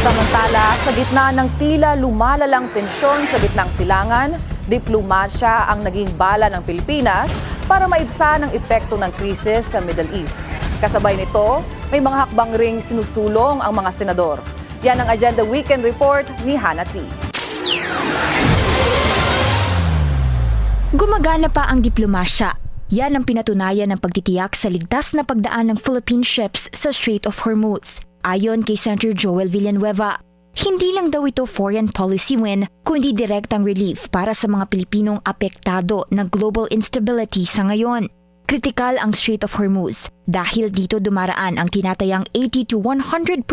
Samantala, sa gitna ng tila lumalalang tensyon sa gitnang silangan, diplomasya ang naging bala ng Pilipinas para maibsan ang epekto ng krisis sa Middle East. Kasabay nito, may mga hakbang ring sinusulong ang mga senador. Yan ang Agenda Weekend Report ni Hannah T. Gumagana pa ang diplomasya. Yan ang pinatunayan ng pagtitiyak sa ligtas na pagdaan ng Philippine ships sa Strait of Hormuz. Ayon kay Senator Joel Villanueva, hindi lang daw ito foreign policy win, kundi direktang relief para sa mga Pilipinong apektado ng global instability sa ngayon. Kritikal ang Strait of Hormuz dahil dito dumaraan ang tinatayang 80 to 100%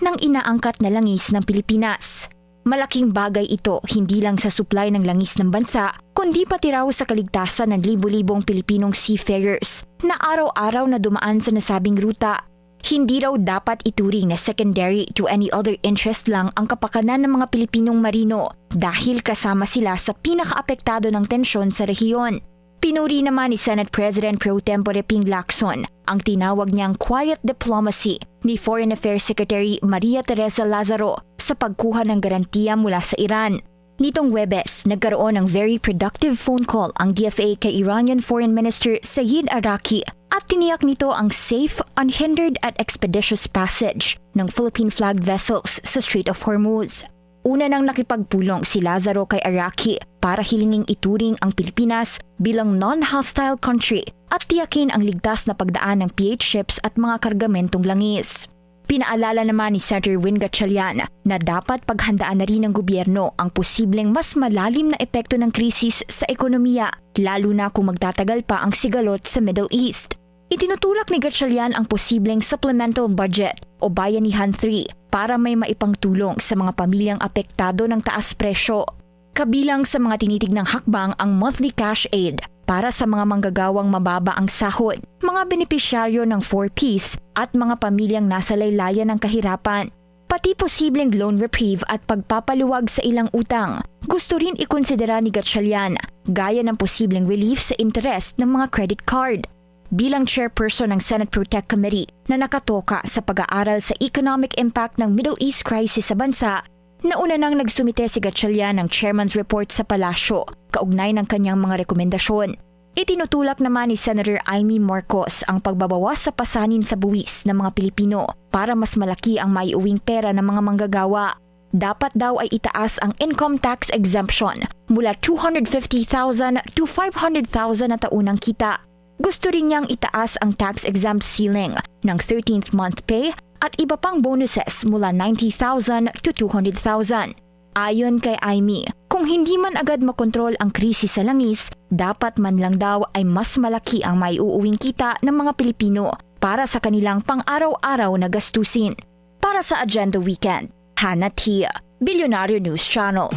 ng inaangkat na langis ng Pilipinas. Malaking bagay ito hindi lang sa supply ng langis ng bansa, kundi pati raw sa kaligtasan ng libu-libong Pilipinong seafarers na araw-araw na dumaan sa nasabing ruta. Hindi raw dapat ituring na secondary to any other interest lang ang kapakanan ng mga Pilipinong marino dahil kasama sila sa pinakaapektado ng tensyon sa rehiyon. Pinuri naman ni Senate President Pro Tempore Ping Lacson ang tinawag niyang quiet diplomacy ni Foreign Affairs Secretary Maria Teresa Lazaro sa pagkuha ng garantiya mula sa Iran. Nitong Huwebes, nagkaroon ng very productive phone call ang DFA kay Iranian Foreign Minister Saeed Araki at tiniyak nito ang safe, unhindered at expeditious passage ng Philippine-flagged vessels sa Strait of Hormuz. Una nang nakipagpulong si Lazaro kay Araki para hilinging ituring ang Pilipinas bilang non-hostile country at tiyakin ang ligtas na pagdaan ng PH ships at mga kargamentong langis. Pinaalala naman ni Senator Win Gatchalian na dapat paghandaan na rin ng gobyerno ang posibleng mas malalim na epekto ng krisis sa ekonomiya, lalo na kung magtatagal pa ang sigalot sa Middle East. Itinutulak ni Gatchalian ang posibleng supplemental budget o Bayanihan 3 para may maipangtulong sa mga pamilyang apektado ng taas presyo. Kabilang sa mga tinitignang hakbang ang monthly cash aid para sa mga manggagawang mababa ang sahod, mga benepisyaryo ng 4Ps at mga pamilyang nasa laylayan ng kahirapan. Pati posibleng loan reprieve at pagpapaluwag sa ilang utang. Gusto rin ikonsidera ni Gatchalian gaya ng posibleng relief sa interest ng mga credit card. Bilang chairperson ng Senate Protect Committee na nakatoka sa pag-aaral sa economic impact ng Middle East crisis sa bansa, nauna nang nagsumite si Gatchalian ng chairman's report sa palasyo kaugnay ng kanyang mga rekomendasyon. Itinutulak naman ni Senator Amy Marcos ang pagbabawas sa pasanin sa buwis ng mga Pilipino para mas malaki ang maiuwing pera ng mga manggagawa. Dapat daw ay itaas ang income tax exemption mula 250,000 to 500,000 na taunang kita. Gusto rin niyang itaas ang tax-exempt ceiling ng 13th month pay at iba pang bonuses mula 90,000 to 200,000. Ayon kay Amy, kung hindi man agad makontrol ang krisis sa langis, dapat man lang daw ay mas malaki ang maiuuwing kita ng mga Pilipino para sa kanilang pang-araw-araw na gastusin. Para sa Agenda Weekend, Hannah T, Billionaire News Channel.